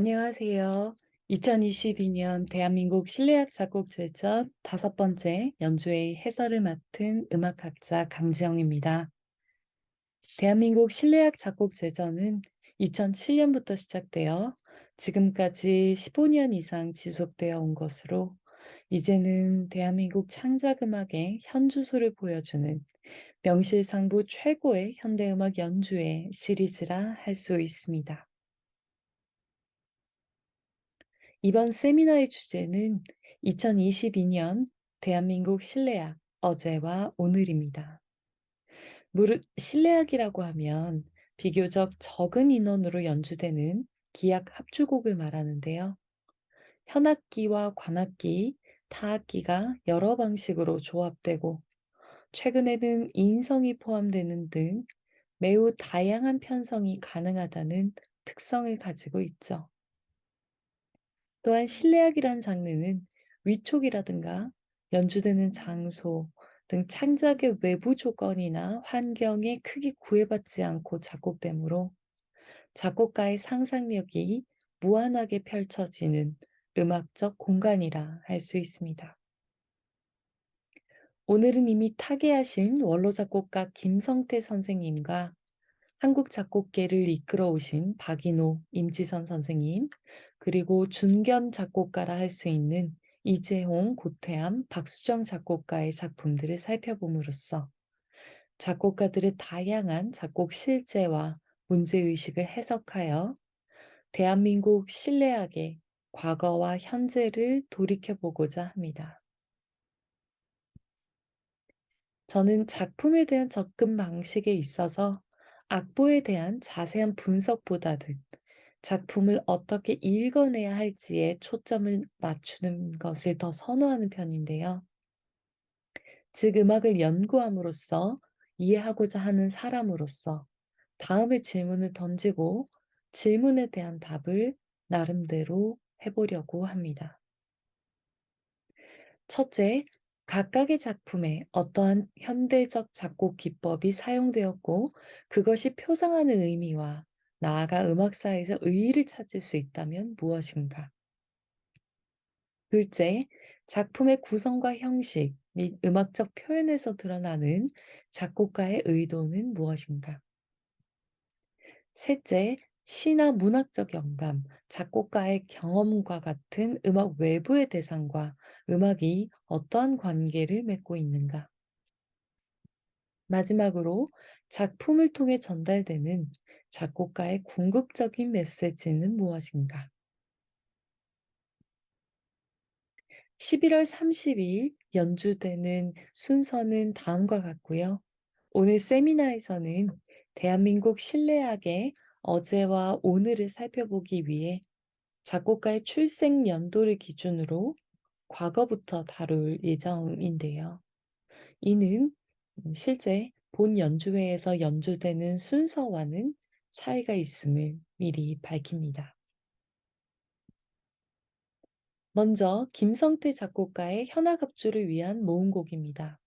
안녕하세요. 2022년 대한민국 실내악 작곡제전 5번째 연주회의 해설을 맡은 음악학자 강지영입니다. 대한민국 실내악 작곡제전은 2007년부터 시작되어 지금까지 15년 이상 지속되어 온 것으로 이제는 대한민국 창작음악의 현주소를 보여주는 명실상부 최고의 현대음악 연주회 시리즈라 할 수 있습니다. 이번 세미나의 주제는 2022년 대한민국 실내악 어제와 오늘입니다. 실내악이라고 하면 비교적 적은 인원으로 연주되는 기악 합주곡을 말하는데요. 현악기와 관악기, 타악기가 여러 방식으로 조합되고 최근에는 인성이 포함되는 등 매우 다양한 편성이 가능하다는 특성을 가지고 있죠. 또한 실내악이란 장르는 위촉이라든가 연주되는 장소 등 창작의 외부 조건이나 환경에 크게 구애받지 않고 작곡되므로 작곡가의 상상력이 무한하게 펼쳐지는 음악적 공간이라 할 수 있습니다. 오늘은 이미 타계하신 원로 작곡가 김성태 선생님과 한국 작곡계를 이끌어 오신 박인호, 임지선 선생님, 그리고 준견 작곡가라 할 수 있는 이재홍, 고태암, 박수정 작곡가의 작품들을 살펴봄으로써 작곡가들의 다양한 작곡 실제와 문제의식을 해석하여 대한민국 실내악의 과거와 현재를 돌이켜보고자 합니다. 저는 작품에 대한 접근 방식에 있어서 악보에 대한 자세한 분석보다는 작품을 어떻게 읽어내야 할지에 초점을 맞추는 것을 더 선호하는 편인데요. 즉, 음악을 연구함으로써 이해하고자 하는 사람으로서 다음의 질문을 던지고 질문에 대한 답을 나름대로 해보려고 합니다. 첫째, 각각의 작품에 어떠한 현대적 작곡 기법이 사용되었고 그것이 표상하는 의미와 나아가 음악사에서 의의를 찾을 수 있다면 무엇인가? 둘째, 작품의 구성과 형식 및 음악적 표현에서 드러나는 작곡가의 의도는 무엇인가? 셋째, 시나 문학적 영감, 작곡가의 경험과 같은 음악 외부의 대상과 음악이 어떠한 관계를 맺고 있는가? 마지막으로 작품을 통해 전달되는 작곡가의 궁극적인 메시지는 무엇인가? 11월 30일 연주되는 순서는 다음과 같고요. 오늘 세미나에서는 대한민국 실내악의 어제와 오늘을 살펴보기 위해 작곡가의 출생 연도를 기준으로 과거부터 다룰 예정인데요. 이는 실제 본 연주회에서 연주되는 순서와는 차이가 있음을 미리 밝힙니다. 먼저 김성태 작곡가의 현악합주를 위한 모음곡입니다.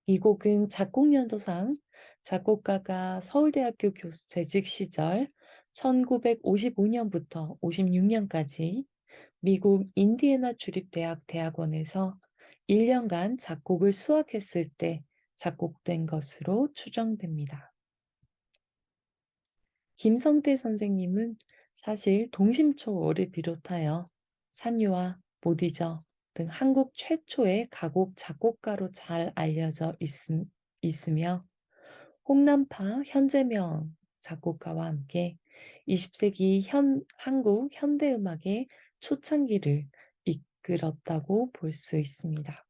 이 곡은 작곡연도상 작곡가가 서울대학교 교수 재직 시절 1955년부터 56년까지 미국 인디애나 주립대학 대학원에서 1년간 작곡을 수학했을 때 작곡된 것으로 추정됩니다. 김성태 선생님은 사실 동심초를 비롯하여 산유와 보디저 등 한국 최초의 가곡 작곡가로 잘 알려져 있으며 홍남파 현재명 작곡가와 함께 20세기 한국 현대음악의 초창기를 이끌었다고 볼 수 있습니다.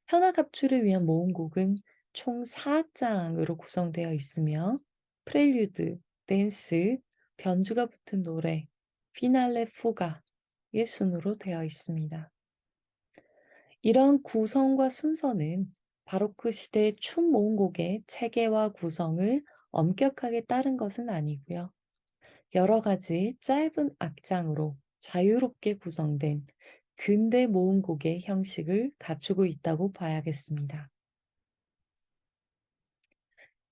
현악합주를 위한 모음곡은 총 4악장으로 구성되어 있으며 프렐류드, 댄스, 변주가 붙은 노래, 피날레 fuga의 순으로 되어 있습니다. 이런 구성과 순서는 바로크 시대의 춤 모음곡의 체계와 구성을 엄격하게 따른 것은 아니고요. 여러 가지 짧은 악장으로 자유롭게 구성된 근대 모음곡의 형식을 갖추고 있다고 봐야겠습니다.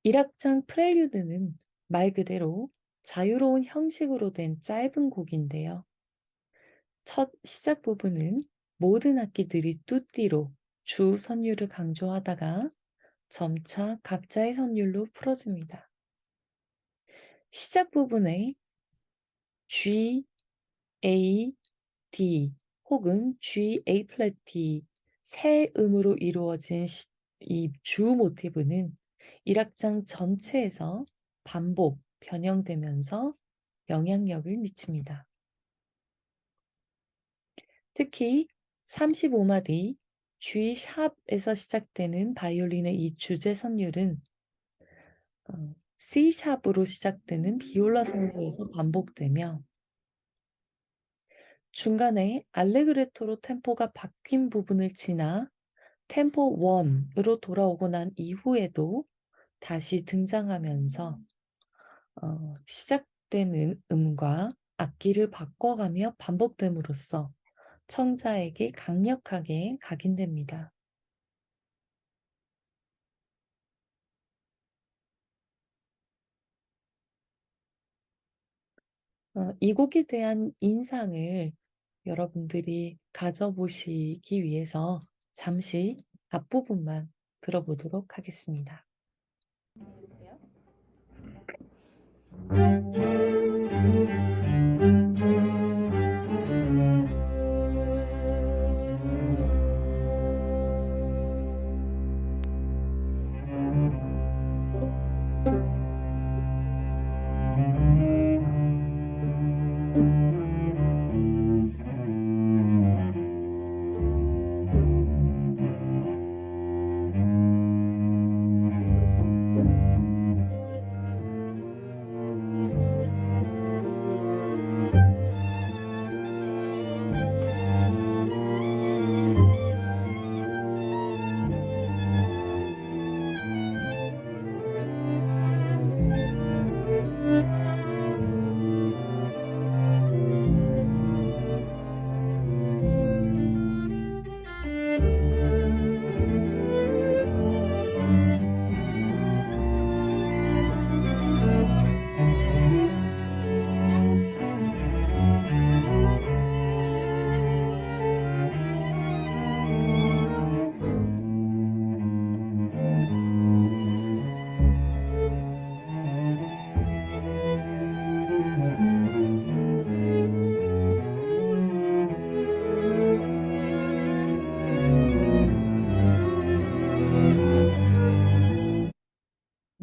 1악장 프렐류드는 말 그대로 자유로운 형식으로 된 짧은 곡인데요. 첫 시작 부분은 모든 악기들이 뚜띠로 주 선율을 강조하다가 점차 각자의 선율로 풀어줍니다. 시작 부분에 G, A, D 혹은 G, A 플랫 D 세 음으로 이루어진 이 주 모티브는 1악장 전체에서 반복, 변형되면서 영향력을 미칩니다. 특히 35마디 G 샵에서 시작되는 바이올린의 이 주제 선율은 C 샵으로 시작되는 비올라 선율에서 반복되며 중간에 알레그레토로 템포가 바뀐 부분을 지나 템포 1으로 돌아오고 난 이후에도 다시 등장하면서 시작되는 음과 악기를 바꿔가며 반복됨으로써 청자에게 강력하게 각인됩니다. 이 곡에 대한 인상을 여러분들이 가져보시기 위해서 잠시 앞부분만 들어보도록 하겠습니다.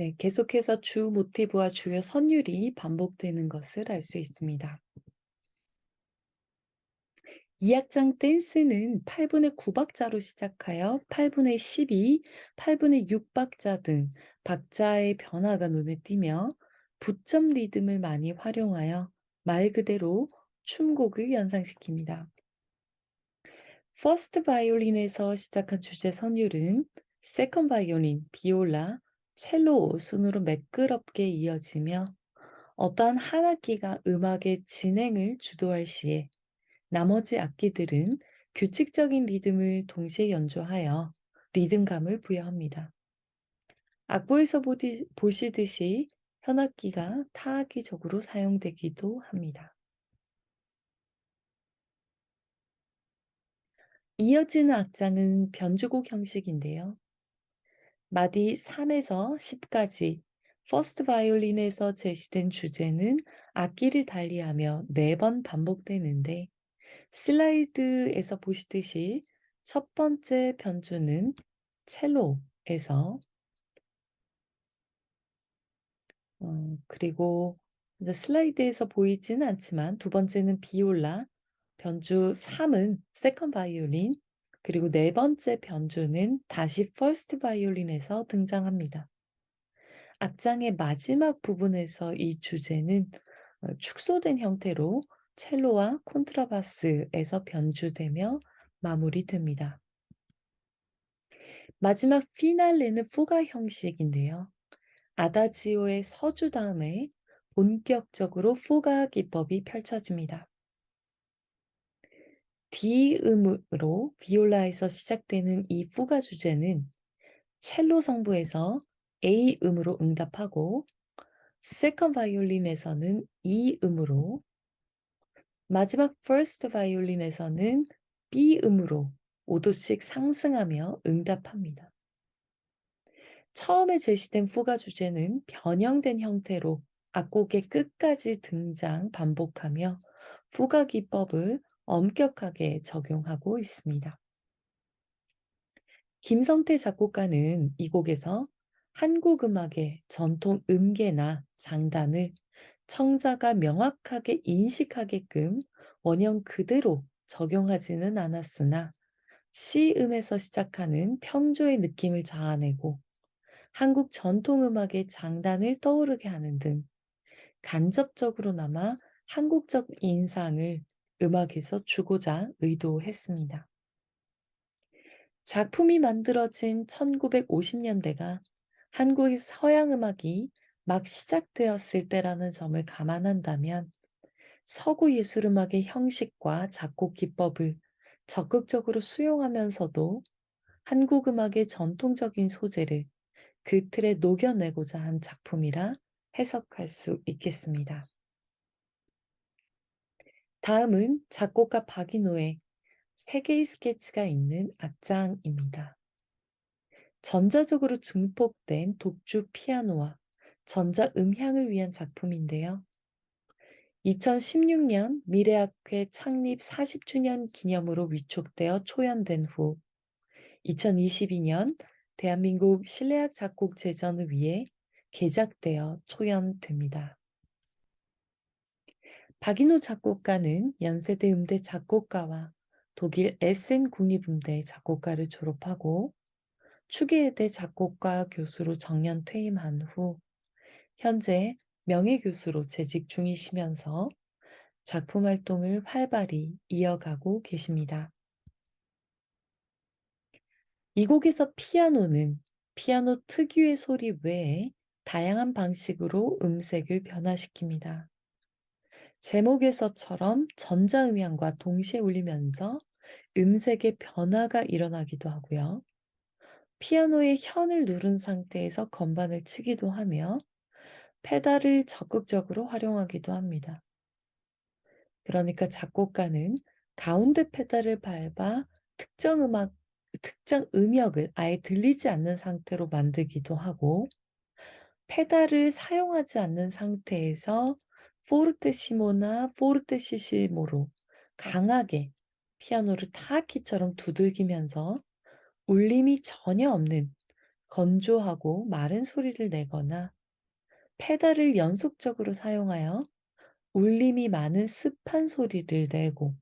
네, 계속해서 주 모티브와 주요 선율이 반복되는 것을 알 수 있습니다. 2악장 댄스는 8분의 9박자로 시작하여 8분의 12, 8분의 6박자 등 박자의 변화가 눈에 띄며 부점 리듬을 많이 활용하여 말 그대로 춤곡을 연상시킵니다. 퍼스트 바이올린에서 시작한 주제 선율은 세컨 바이올린, 비올라, 첼로 순으로 매끄럽게 이어지며 어떠한 한 악기가 음악의 진행을 주도할 시에 나머지 악기들은 규칙적인 리듬을 동시에 연주하여 리듬감을 부여합니다. 악보에서 보시듯이 현악기가 타악기적으로 사용되기도 합니다. 이어지는 악장은 변주곡 형식인데요. 마디 3에서 10까지 퍼스트 바이올린에서 제시된 주제는 악기를 달리하며 4번 반복되는데 슬라이드에서 보시듯이 첫 번째 변주는 첼로에서 그리고 이제 슬라이드에서 보이지는 않지만 두 번째는 비올라, 변주 3은 세컨드 바이올린, 그리고 네 번째 변주는 다시 퍼스트 바이올린에서 등장합니다. 악장의 마지막 부분에서 이 주제는 축소된 형태로 첼로와 콘트라바스에서 변주되며 마무리됩니다. 마지막 피날레는 fuga 형식인데요. 아다지오의 서주 다음에 본격적으로 fuga 기법이 펼쳐집니다. D 음으로 비올라에서 시작되는 이 fuga 주제는 첼로 성부에서 A 음으로 응답하고 세컨드 바이올린에서는 E 음으로, 마지막 퍼스트 바이올린에서는 B 음으로 5도씩 상승하며 응답합니다. 처음에 제시된 후가 주제는 변형된 형태로 악곡의 끝까지 등장 반복하며 후가 기법을 엄격하게 적용하고 있습니다. 김성태 작곡가는 이 곡에서 한국 음악의 전통 음계나 장단을 청자가 명확하게 인식하게끔 원형 그대로 적용하지는 않았으나 시음에서 시작하는 평조의 느낌을 자아내고 한국 전통 음악의 장단을 떠오르게 하는 등 간접적으로나마 한국적 인상을 음악에서 주고자 의도했습니다. 작품이 만들어진 1950년대가 한국의 서양 음악이 막 시작되었을 때라는 점을 감안한다면 서구 예술음악의 형식과 작곡 기법을 적극적으로 수용하면서도 한국 음악의 전통적인 소재를 그 틀에 녹여내고자 한 작품이라 해석할 수 있겠습니다. 다음은 작곡가 박인호의 세 개의 스케치가 있는 악장입니다. 전자적으로 증폭된 독주 피아노와 전자 음향을 위한 작품인데요. 2016년 미래학회 창립 40주년 기념으로 위촉되어 초연된 후 2022년 대한민국 실내악 작곡 제전을 위해 개작되어 초연됩니다. 박인호 작곡가는 연세대 음대 작곡가와 독일 에센 국립음대 작곡가를 졸업하고 추계외대 작곡가 교수로 정년 퇴임한 후 현재 명예교수로 재직 중이시면서 작품 활동을 활발히 이어가고 계십니다. 이 곡에서 피아노는 피아노 특유의 소리 외에 다양한 방식으로 음색을 변화시킵니다. 제목에서처럼 전자음향과 동시에 울리면서 음색의 변화가 일어나기도 하고요. 피아노의 현을 누른 상태에서 건반을 치기도 하며 페달을 적극적으로 활용하기도 합니다. 그러니까 작곡가는 가운데 페달을 밟아 특정 음역을 아예 들리지 않는 상태로 만들기도 하고 페달을 사용하지 않는 상태에서 포르테시모나 포르테시시모로 강하게 피아노를 타악기처럼 두들기면서 울림이 전혀 없는 건조하고 마른 소리를 내거나 페달을 연속적으로 사용하여 울림이 많은 습한 소리를 내고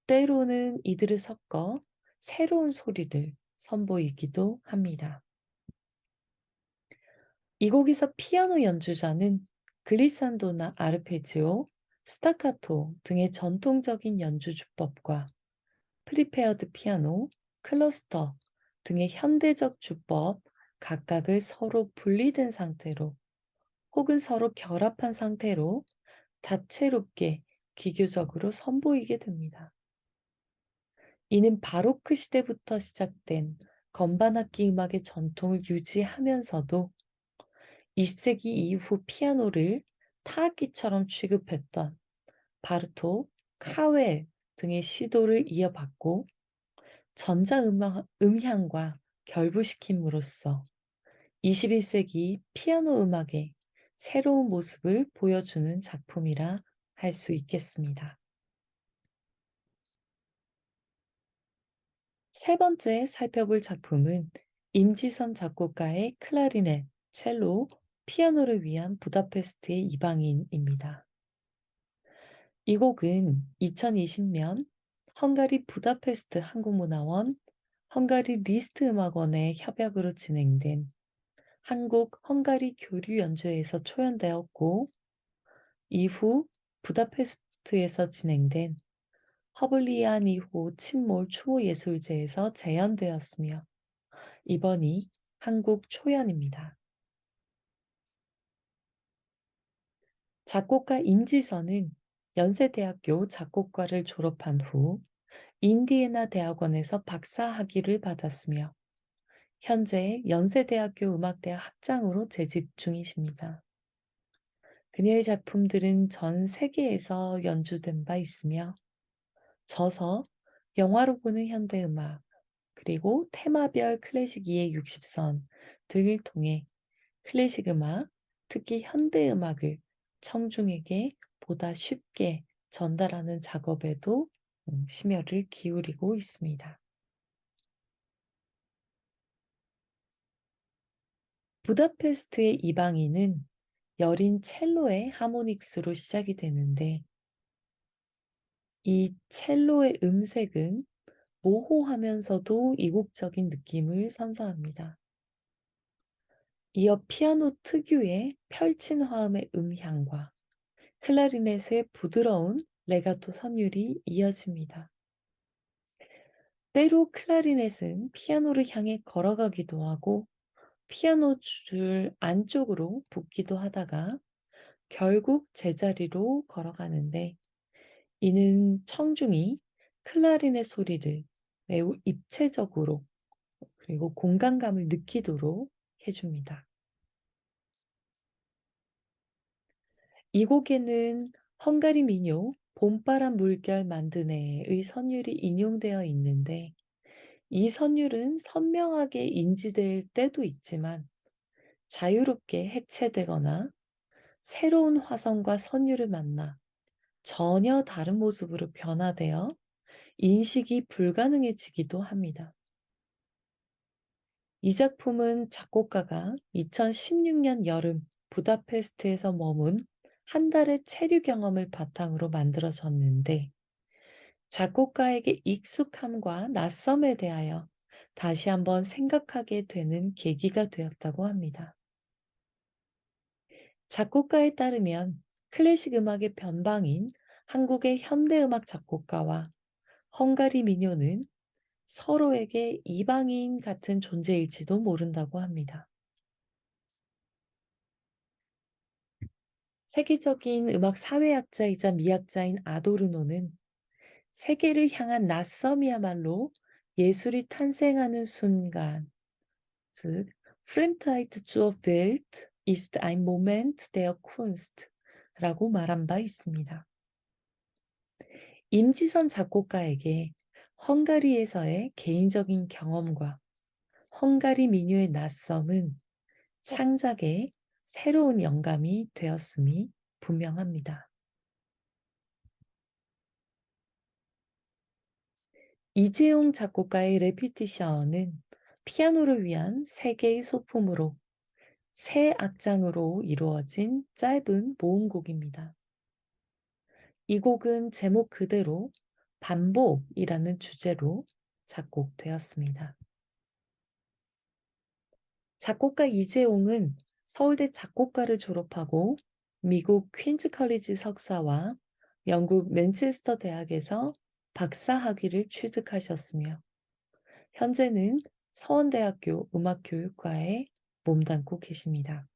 때로는 이들을 섞어 새로운 소리를 선보이기도 합니다. 이 곡에서 피아노 연주자는 글리산도나 아르페지오, 스타카토 등의 전통적인 연주 주법과 프리페어드 피아노, 클러스터 등의 현대적 주법 각각을 서로 분리된 상태로 혹은 서로 결합한 상태로 다채롭게 기교적으로 선보이게 됩니다. 이는 바로크 시대부터 시작된 건반악기 음악의 전통을 유지하면서도 20세기 이후 피아노를 타악기처럼 취급했던 바르톡, 카웰 등의 시도를 이어받고 음향과 결부시킴으로써 21세기 피아노 음악의 새로운 모습을 보여주는 작품이라 할 수 있겠습니다. 세 번째 살펴볼 작품은 임지선 작곡가의 클라리넷, 첼로, 피아노를 위한 부다페스트의 이방인입니다. 이 곡은 2020년 헝가리 부다페스트 한국문화원, 헝가리 리스트 음악원의 협약으로 진행된 한국 헝가리 교류 연주회에서 초연되었고 이후 부다페스트에서 진행된 허블리아니호 침몰 추모 예술제에서 재현되었으며 이번이 한국 초연입니다. 작곡가 임지선은 연세대학교 작곡과를 졸업한 후 인디애나 대학원에서 박사 학위를 받았으며 현재 연세대학교 음악대학 학장으로 재직 중이십니다. 그녀의 작품들은 전 세계에서 연주된 바 있으며 저서, 영화로 보는 현대음악, 그리고 테마별 클래식 이해 60선 등을 통해 클래식 음악, 특히 현대음악을 청중에게 보다 쉽게 전달하는 작업에도 심혈을 기울이고 있습니다. 부다페스트의 이방인은 여린 첼로의 하모닉스로 시작이 되는데 이 첼로의 음색은 모호하면서도 이국적인 느낌을 선사합니다. 이어 피아노 특유의 펼친 화음의 음향과 클라리넷의 부드러운 레가토 선율이 이어집니다. 때로 클라리넷은 피아노를 향해 걸어가기도 하고 피아노 줄 안쪽으로 붙기도 하다가 결국 제자리로 걸어가는데 이는 청중이 클라리넷 소리를 매우 입체적으로 그리고 공간감을 느끼도록 해줍니다. 이 곡에는 헝가리 민요 봄바람 물결 만드네의 선율이 인용되어 있는데 이 선율은 선명하게 인지될 때도 있지만 자유롭게 해체되거나 새로운 화성과 선율을 만나 전혀 다른 모습으로 변화되어 인식이 불가능해지기도 합니다. 이 작품은 작곡가가 2016년 여름 부다페스트에서 머문 한 달의 체류 경험을 바탕으로 만들어졌는데 작곡가에게 익숙함과 낯섦에 대하여 다시 한번 생각하게 되는 계기가 되었다고 합니다. 작곡가에 따르면 클래식 음악의 변방인 한국의 현대음악 작곡가와 헝가리 민요는 서로에게 이방인 같은 존재일지도 모른다고 합니다. 세계적인 음악 사회학자이자 미학자인 아도르노는 세계를 향한 낯섦이야말로 예술이 탄생하는 순간, 즉 Fremdheit zur Welt ist ein Moment der Kunst라고 말한 바 있습니다. 임지선 작곡가에게 헝가리에서의 개인적인 경험과 헝가리 민요의 낯섦은 창작에 새로운 영감이 되었음이 분명합니다. 이재용 작곡가의 레피티션은 피아노를 위한 세 개의 소품으로 세 악장으로 이루어진 짧은 모음곡입니다. 이 곡은 제목 그대로 반복이라는 주제로 작곡되었습니다. 작곡가 이재용은 서울대 작곡가를 졸업하고 미국 퀸즈 컬리지 석사와 영국 맨체스터 대학에서 박사 학위를 취득하셨으며 현재는 서원대학교 음악교육과에 몸담고 계십니다.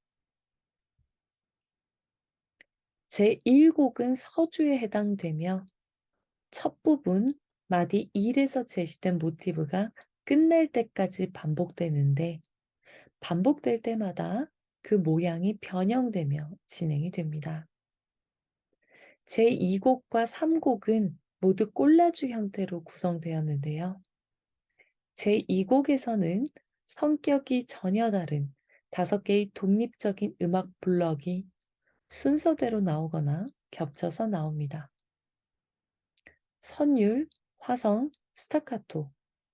제1곡은 서주에 해당되며 첫 부분 마디 1에서 제시된 모티브가 끝날 때까지 반복되는데 반복될 때마다 그 모양이 변형되며 진행이 됩니다. 제2곡과 3곡은 모두 콜라주 형태로 구성되었는데요. 제2곡에서는 성격이 전혀 다른 5개의 독립적인 음악 블럭이 순서대로 나오거나 겹쳐서 나옵니다. 선율, 화성, 스타카토,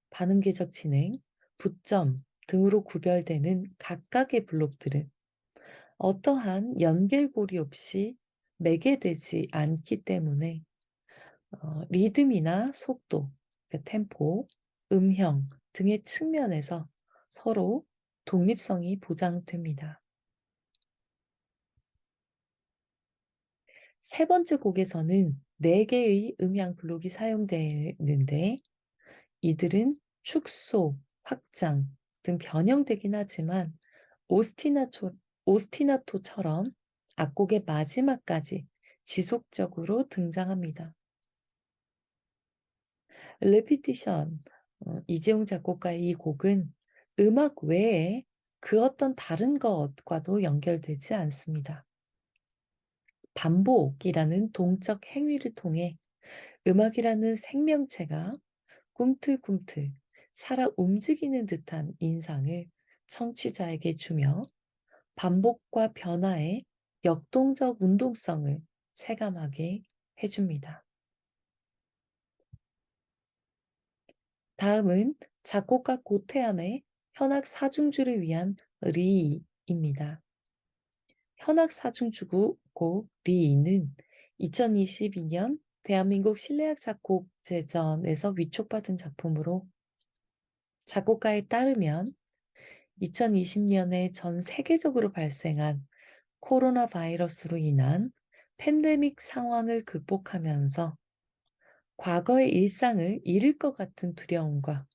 반음계적 진행, 부점 등으로 구별되는 각각의 블록들은 어떠한 연결고리 없이 매개되지 않기 때문에 리듬이나 속도, 템포, 음형 등의 측면에서 서로 독립성이 보장됩니다. 세 번째 곡에서는 4개의 음향 블록이 사용되는데 이들은 축소, 확장 등 변형되긴 하지만 오스티나토처럼 악곡의 마지막까지 지속적으로 등장합니다. 레피티션, 이재용 작곡가의 이 곡은 음악 외에 그 어떤 다른 것과도 연결되지 않습니다. 반복이라는 동적 행위를 통해 음악이라는 생명체가 꿈틀꿈틀 살아 움직이는 듯한 인상을 청취자에게 주며 반복과 변화의 역동적 운동성을 체감하게 해줍니다. 다음은 작곡가 고테암의 현악 사중주를 위한 리입니다. 현악 사중주곡 리는 2022년 대한민국 실내악 작곡 제전에서 위촉받은 작품으로 작곡가에 따르면 2020년에 전 세계적으로 발생한 코로나 바이러스로 인한 팬데믹 상황을 극복하면서 과거의 일상을 잃을 것 같은 두려움과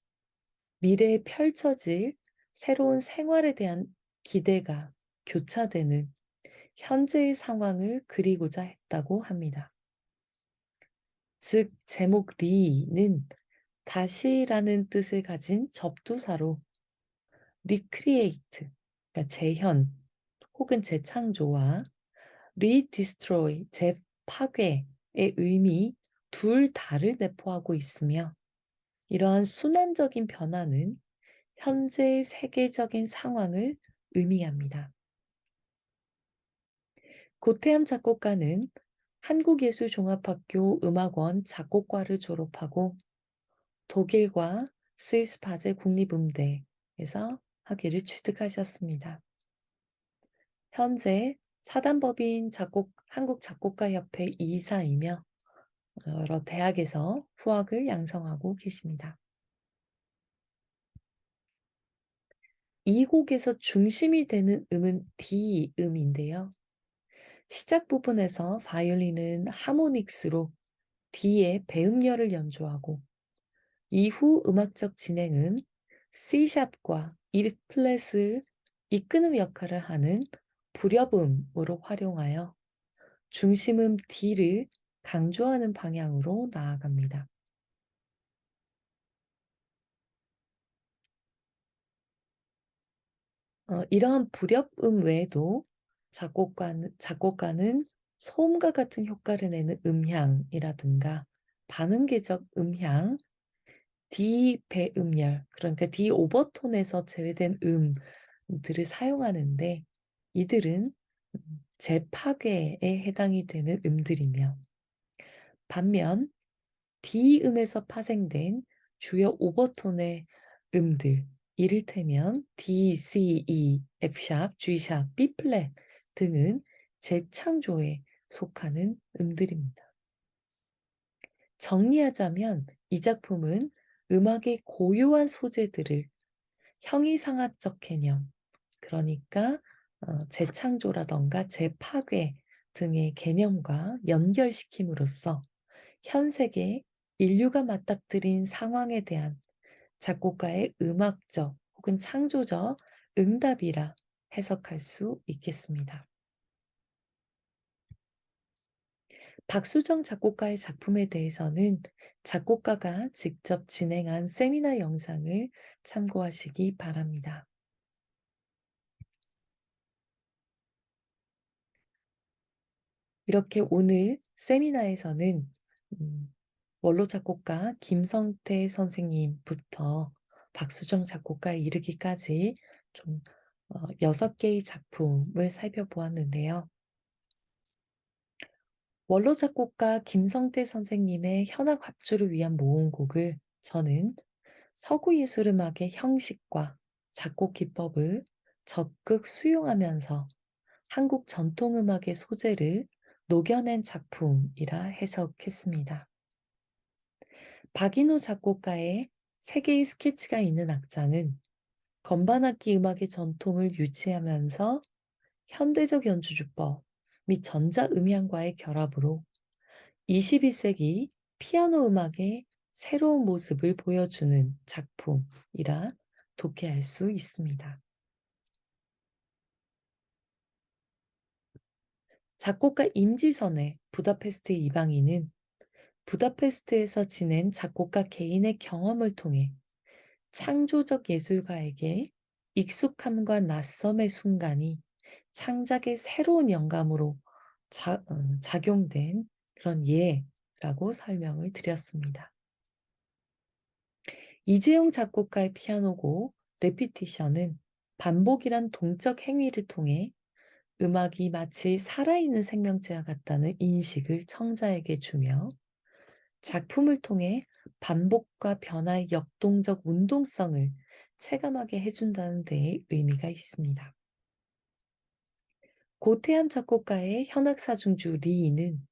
미래에 펼쳐질 새로운 생활에 대한 기대가 교차되는 현재의 상황을 그리고자 했다고 합니다. 즉, 제목 리는 다시라는 뜻을 가진 접두사로 recreate, 그러니까 재현 혹은 재창조와 redestroy, 재파괴의 의미 둘 다를 내포하고 있으며 이러한 순환적인 변화는 현재의 세계적인 상황을 의미합니다. 고태암 작곡가는 한국예술종합학교 음악원 작곡과를 졸업하고 독일과 스위스 바젤 국립음대에서 학위를 취득하셨습니다. 현재 사단법인 한국작곡가협회 이사이며 여러 대학에서 후학을 양성하고 계십니다. 이 곡에서 중심이 되는 음은 D음인데요. 시작 부분에서 바이올린은 하모닉스로 D의 배음열을 연주하고 이후 음악적 진행은 C샵과 E 플랫을 이끄는 역할을 하는 불협음으로 활용하여 중심음 D를 강조하는 방향으로 나아갑니다. 이러한 불협음 외에도 작곡가는 소음과 같은 효과를 내는 음향이라든가 반음계적 음향, D 배음열, 그러니까 D 오버톤에서 제외된 음들을 사용하는데 이들은 재파괴에 해당이 되는 음들이며 반면 D음에서 파생된 주요 오버톤의 음들, 이를테면 D, C, E, F샵, G샵, B플랫 등은 재창조에 속하는 음들입니다. 정리하자면 이 작품은 음악의 고유한 소재들을 형이상학적 개념, 그러니까 재창조라던가 재파괴 등의 개념과 연결시킴으로써 현 세계 인류가 맞닥뜨린 상황에 대한 작곡가의 음악적 혹은 창조적 응답이라 해석할 수 있겠습니다. 박수정 작곡가의 작품에 대해서는 작곡가가 직접 진행한 세미나 영상을 참고하시기 바랍니다. 이렇게 오늘 세미나에서는 원로 작곡가 김성태 선생님부터 박수정 작곡가에 이르기까지 좀 6개의 작품을 살펴보았는데요. 원로 작곡가 김성태 선생님의 현악 합주를 위한 모음곡을 저는 서구 예술음악의 형식과 작곡 기법을 적극 수용하면서 한국 전통음악의 소재를 녹여낸 작품이라 해석했습니다. 박인호 작곡가의 세 개의 스케치가 있는 악장은 건반악기 음악의 전통을 유지하면서 현대적 연주주법 및 전자음향과의 결합으로 21세기 피아노 음악의 새로운 모습을 보여주는 작품이라 독해할 수 있습니다. 작곡가 임지선의 부다페스트 이방인은 부다페스트에서 지낸 작곡가 개인의 경험을 통해 창조적 예술가에게 익숙함과 낯섦의 순간이 창작의 새로운 영감으로 작용된 그런 예라고 설명을 드렸습니다. 이재용 작곡가의 피아노곡 레피티션은 반복이란 동적 행위를 통해 음악이 마치 살아있는 생명체와 같다는 인식을 청자에게 주며 작품을 통해 반복과 변화의 역동적 운동성을 체감하게 해준다는 데에 의미가 있습니다. 고태한 작곡가의 현악사중주 리이는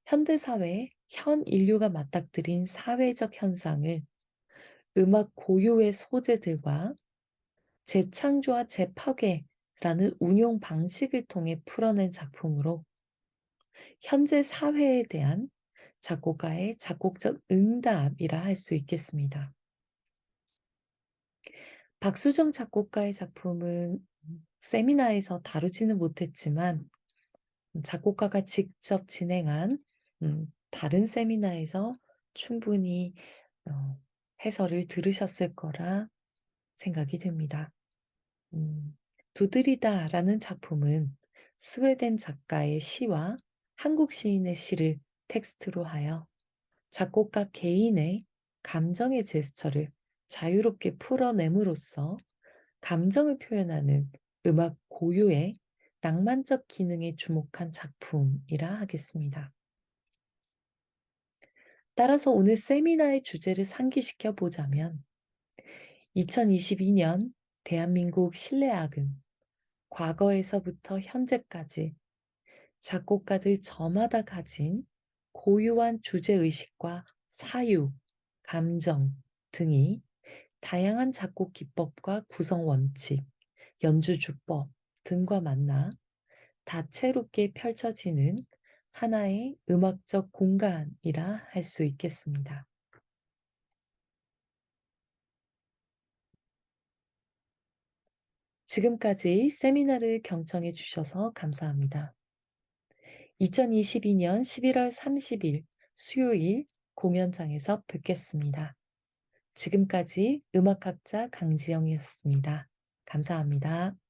현대사회에 현 인류가 맞닥뜨린 사회적 현상을 음악 고유의 소재들과 재창조와 재파괴라는 운용 방식을 통해 풀어낸 작품으로 현재 사회에 대한 작곡가의 작곡적 응답이라 할 수 있겠습니다. 박수정 작곡가의 작품은 세미나에서 다루지는 못했지만 작곡가가 직접 진행한 다른 세미나에서 충분히 어 해설을 들으셨을 거라 생각이 됩니다. 두드리다라는 작품은 스웨덴 작가의 시와 한국 시인의 시를 텍스트로 하여 작곡가 개인의 감정의 제스처를 자유롭게 풀어냄으로써 감정을 표현하는 음악 고유의 낭만적 기능에 주목한 작품이라 하겠습니다. 따라서 오늘 세미나의 주제를 상기시켜 보자면 2022년 대한민국 실내악은 과거에서부터 현재까지 작곡가들 저마다 가진 고유한 주제의식과 사유, 감정 등이 다양한 작곡 기법과 구성 원칙, 연주 주법 등과 만나 다채롭게 펼쳐지는 하나의 음악적 공간이라 할 수 있겠습니다. 지금까지 세미나를 경청해 주셔서 감사합니다. 2022년 11월 30일 수요일 공연장에서 뵙겠습니다. 지금까지 음악학자 강지영이었습니다. 감사합니다.